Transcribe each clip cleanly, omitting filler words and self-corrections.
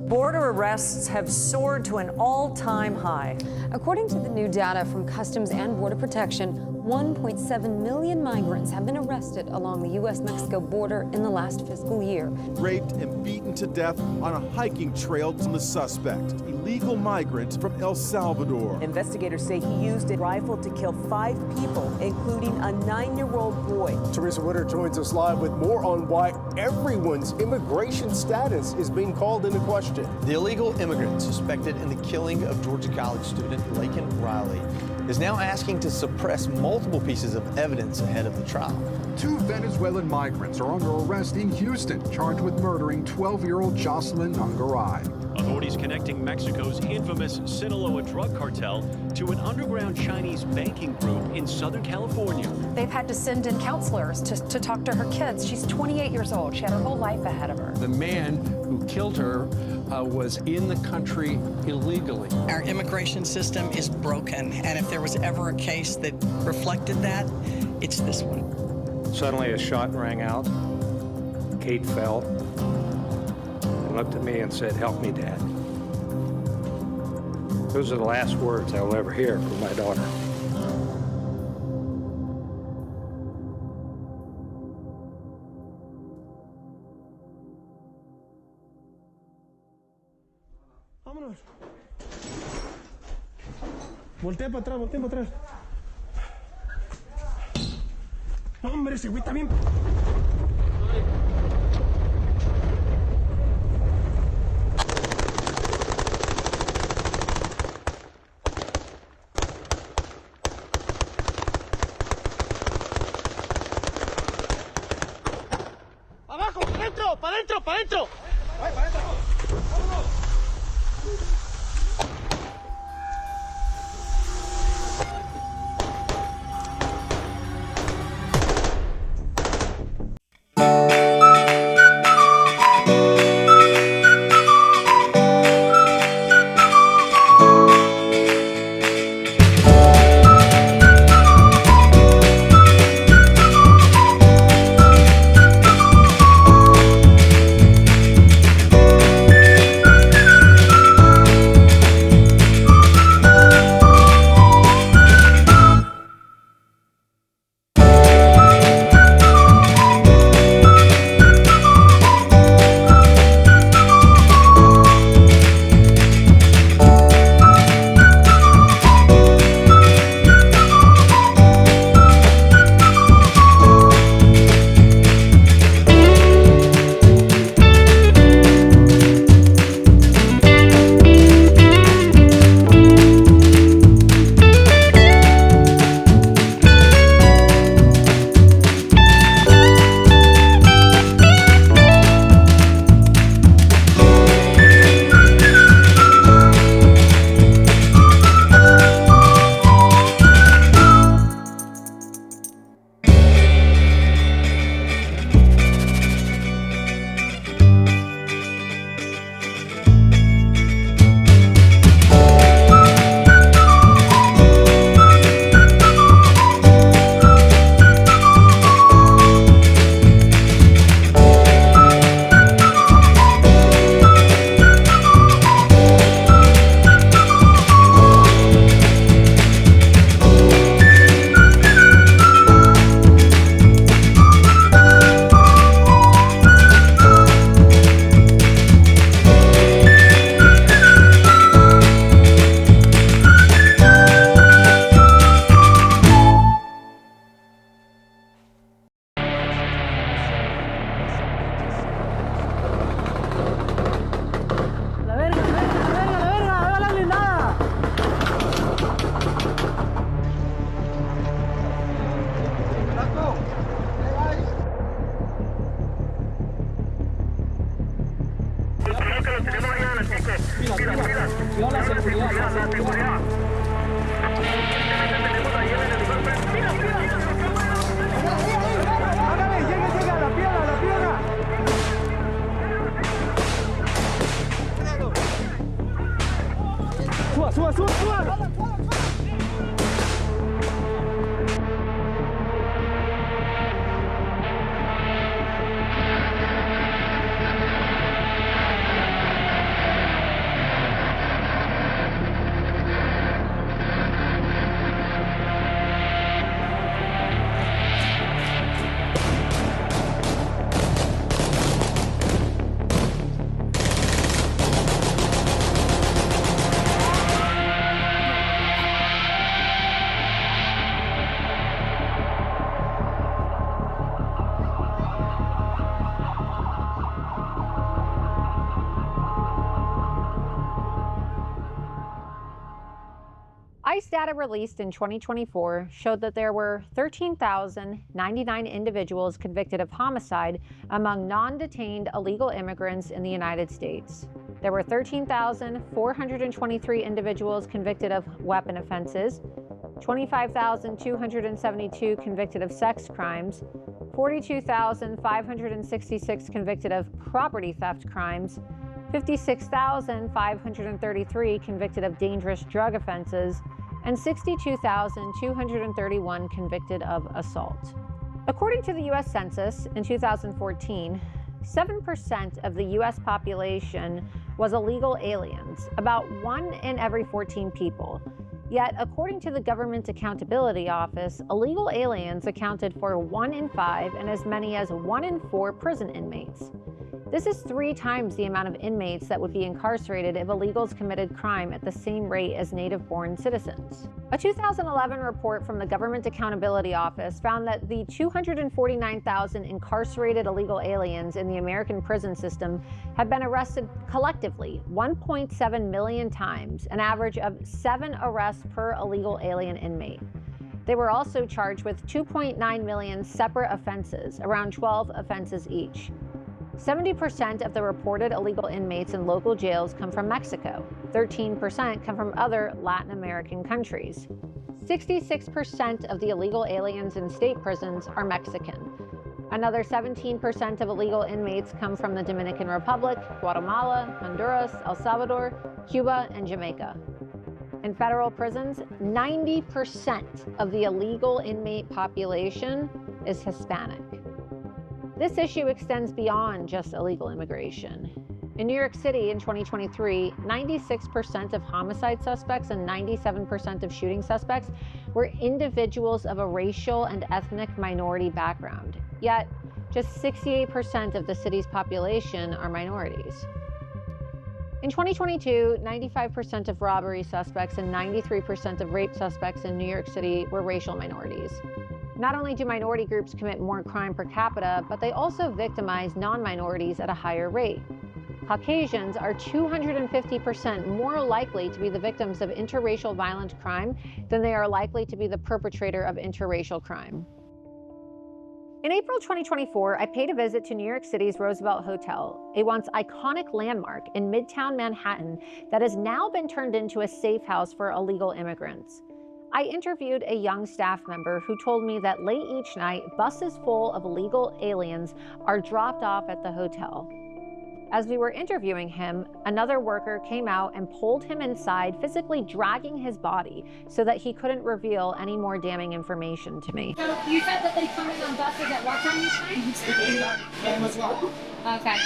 Border arrests have soared to an all-time high. According to the new data from Customs and Border Protection, 1.7 million migrants have been arrested along the U.S.-Mexico border in the last fiscal year. Raped and beaten to death on a hiking trail to the suspect, illegal migrant from El Salvador. Investigators say he used a rifle to kill 5 people, including a 9-year-old boy. Teresa Witter joins us live with more on why everyone's immigration status is being called into question. The illegal immigrant suspected in the killing of Georgia College student Laken Riley is now asking to suppress multiple pieces of evidence ahead of the trial. 2 Venezuelan migrants are under arrest in Houston, charged with murdering 12-year-old Jocelyn Nungaray. Authorities connecting Mexico's infamous Sinaloa drug cartel to an underground Chinese banking group in Southern California. They've had to send in counselors to talk to her kids. She's 28 years old. She had her whole life ahead of her. The man who killed her was in the country illegally. Our immigration system is broken, and if there was ever a case that reflected that, it's this one. Suddenly a shot rang out. Kate fell and looked at me and said, "Help me, Dad." Those are the last words I will ever hear from my daughter. Vámonos. Voltea para atrás, voltea para atrás. No, hombre, ese güey está bien. ¡Abajo! ¡Para adentro! ¡Para adentro! ¡Para adentro! ¡Ay, para adentro! ¡Vámonos! ICE data released in 2024 showed that there were 13,099 individuals convicted of homicide among non-detained illegal immigrants in the United States. There were 13,423 individuals convicted of weapon offenses, 25,272 convicted of sex crimes, 42,566 convicted of property theft crimes, 56,533 convicted of dangerous drug offenses, and 62,231 convicted of assault. According to the U.S. Census in 2014, 7% of the U.S. population was illegal aliens, about 1 in every 14 people. Yet, according to the Government Accountability Office, illegal aliens accounted for 1 in 5 and as many as 1 in 4 prison inmates. This is 3 times the amount of inmates that would be incarcerated if illegals committed crime at the same rate as native-born citizens. A 2011 report from the Government Accountability Office found that the 249,000 incarcerated illegal aliens in the American prison system have been arrested collectively 1.7 million times, an average of 7 arrests per illegal alien inmate. They were also charged with 2.9 million separate offenses, around 12 offenses each. 70% of the reported illegal inmates in local jails come from Mexico. 13% come from other Latin American countries. 66% of the illegal aliens in state prisons are Mexican. Another 17% of illegal inmates come from the Dominican Republic, Guatemala, Honduras, El Salvador, Cuba, and Jamaica. In federal prisons, 90% of the illegal inmate population is Hispanic. This issue extends beyond just illegal immigration. In New York City in 2023, 96% of homicide suspects and 97% of shooting suspects were individuals of a racial and ethnic minority background. Yet, just 68% of the city's population are minorities. In 2022, 95% of robbery suspects and 93% of rape suspects in New York City were racial minorities. Not only do minority groups commit more crime per capita, but they also victimize non-minorities at a higher rate. Caucasians are 250% more likely to be the victims of interracial violent crime than they are likely to be the perpetrator of interracial crime. In April 2024, I paid a visit to New York City's Roosevelt Hotel, a once iconic landmark in Midtown Manhattan that has now been turned into a safe house for illegal immigrants. I interviewed a young staff member who told me that late each night, buses full of illegal aliens are dropped off at the hotel. As we were interviewing him, another worker came out and pulled him inside, physically dragging his body so that he couldn't reveal any more damning information to me. So you said that they come in on buses at what time each night? Okay.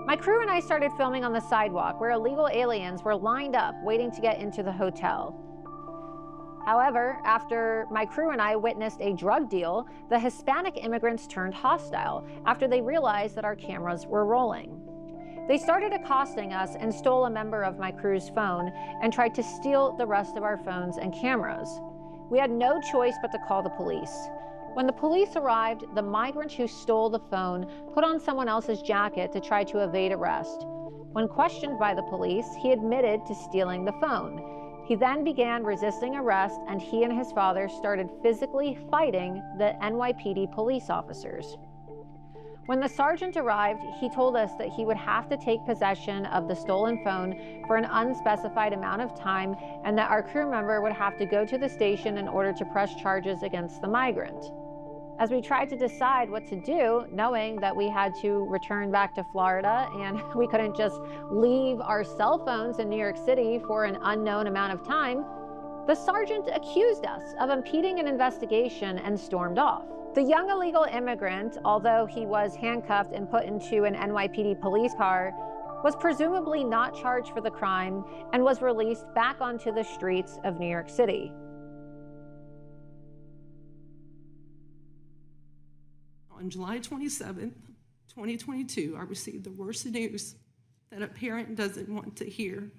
My crew and I started filming on the sidewalk where illegal aliens were lined up waiting to get into the hotel. However, after my crew and I witnessed a drug deal, the Hispanic immigrants turned hostile after they realized that our cameras were rolling. They started accosting us and stole a member of my crew's phone and tried to steal the rest of our phones and cameras. We had no choice but to call the police. When the police arrived, the migrant who stole the phone put on someone else's jacket to try to evade arrest. When questioned by the police, he admitted to stealing the phone. He then began resisting arrest, and he and his father started physically fighting the NYPD police officers. When the sergeant arrived, he told us that he would have to take possession of the stolen phone for an unspecified amount of time, and that our crew member would have to go to the station in order to press charges against the migrant. As we tried to decide what to do, knowing that we had to return back to Florida and we couldn't just leave our cell phones in New York City for an unknown amount of time, the sergeant accused us of impeding an investigation and stormed off. The young illegal immigrant, although he was handcuffed and put into an NYPD police car, was presumably not charged for the crime and was released back onto the streets of New York City. On July 27th, 2022, I received the worst news that a parent doesn't want to hear,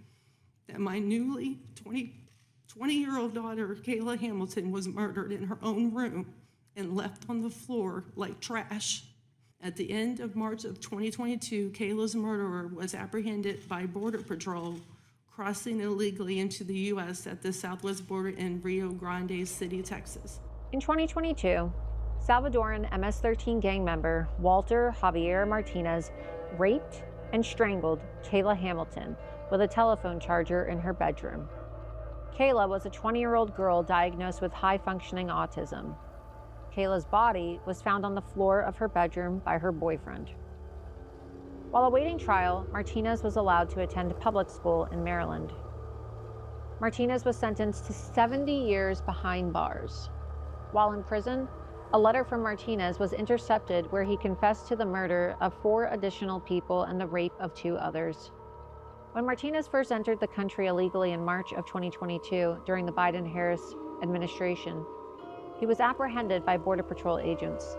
that my newly 20-year-old daughter, Kayla Hamilton, was murdered in her own room and left on the floor like trash. At the end of March of 2022, Kayla's murderer was apprehended by Border Patrol crossing illegally into the U.S. at the southwest border in Rio Grande City, Texas. In 2022, Salvadoran MS-13 gang member Walter Javier Martinez raped and strangled Kayla Hamilton with a telephone charger in her bedroom. Kayla was a 20-year-old girl diagnosed with high-functioning autism. Kayla's body was found on the floor of her bedroom by her boyfriend. While awaiting trial, Martinez was allowed to attend public school in Maryland. Martinez was sentenced to 70 years behind bars. While in prison, a letter from Martinez was intercepted where he confessed to the murder of 4 additional people and the rape of 2 others. When Martinez first entered the country illegally in March of 2022 during the Biden-Harris administration, he was apprehended by Border Patrol agents.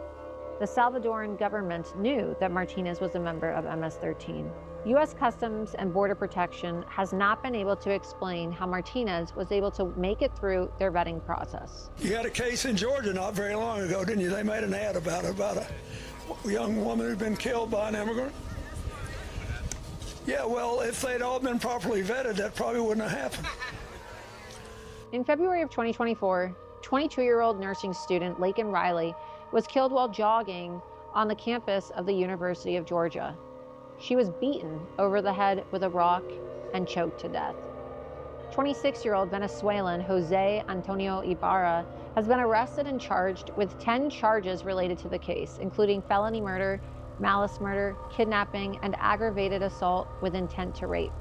The Salvadoran government knew that Martinez was a member of MS-13. U.S. Customs and Border Protection has not been able to explain how Martinez was able to make it through their vetting process. You had a case in Georgia not very long ago, didn't you? They made an ad about a young woman who'd been killed by an immigrant. Yeah, well, if they'd all been properly vetted, that probably wouldn't have happened. In February of 2024, 22-year-old nursing student Laken Riley was killed while jogging on the campus of the University of Georgia. She was beaten over the head with a rock and choked to death. 26-year-old Venezuelan Jose Antonio Ibarra has been arrested and charged with 10 charges related to the case, including felony murder, malice murder, kidnapping, and aggravated assault with intent to rape.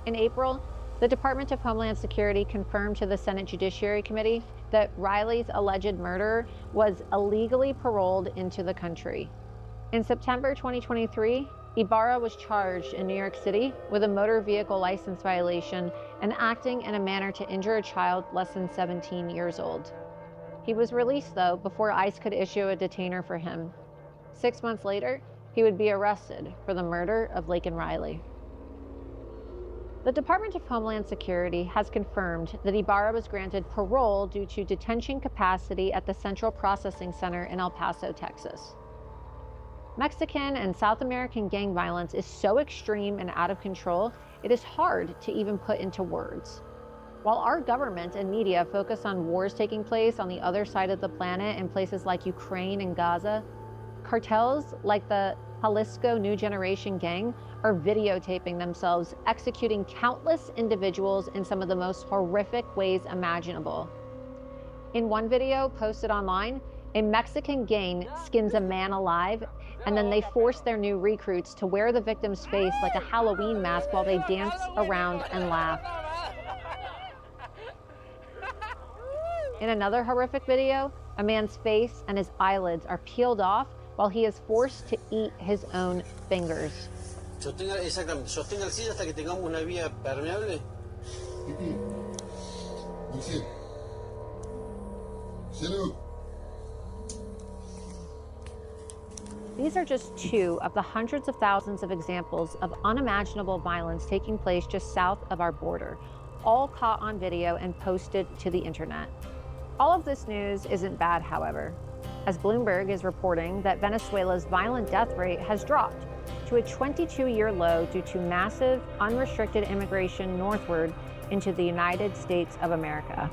In April, the Department of Homeland Security confirmed to the Senate Judiciary Committee that Riley's alleged murderer was illegally paroled into the country. In September 2023, Ibarra was charged in New York City with a motor vehicle license violation and acting in a manner to injure a child less than 17 years old. He was released, though, before ICE could issue a detainer for him. 6 months later, he would be arrested for the murder of Laken Riley. The Department of Homeland Security has confirmed that Ibarra was granted parole due to detention capacity at the Central Processing Center in El Paso, Texas. Mexican and South American gang violence is so extreme and out of control, it is hard to even put into words. While our government and media focus on wars taking place on the other side of the planet in places like Ukraine and Gaza, cartels like the Jalisco New Generation Gang are videotaping themselves executing countless individuals in some of the most horrific ways imaginable. In one video posted online, a Mexican gang skins a man alive, and then they force their new recruits to wear the victim's face like a Halloween mask while they dance around and laugh. In another horrific video, a man's face and his eyelids are peeled off while he is forced to eat his own fingers. Sostenga la silla hasta que tengamos una vía permeable. These are just 2 of the hundreds of thousands of examples of unimaginable violence taking place just south of our border, all caught on video and posted to the internet. All of this news isn't bad, however, as Bloomberg is reporting that Venezuela's violent death rate has dropped to a 22-year low due to massive, unrestricted immigration northward into the United States of America.